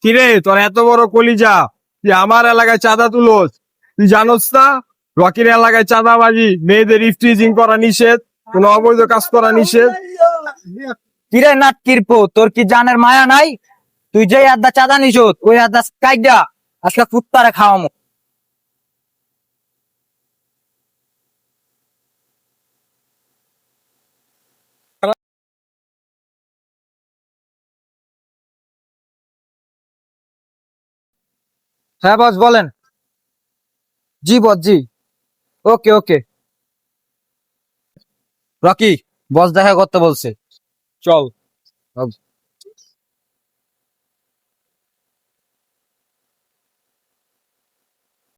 কিরে তোর এত বড় কলিজা, তুই আমার এলাকায় চাঁদা তুলোস? তুই জানোস না রকির এলাকায় চাঁদাবাজি, মেয়েদের ইফটিজিং করা নিষেধ, কোনো অবৈধ কাজ করা নিষেধ। কিরে নাট কিরপো, তোর কি জানের মায়া নাই? তুই যে আদা চাঁদা নিছত ওই আদা কাইডা আজকে ফুটপারে খাওয়ামো। হ্যাঁ বস বলেন। জি বস জি। ওকে ওকে। রকি, বস দেখা করতে বলছে। চল।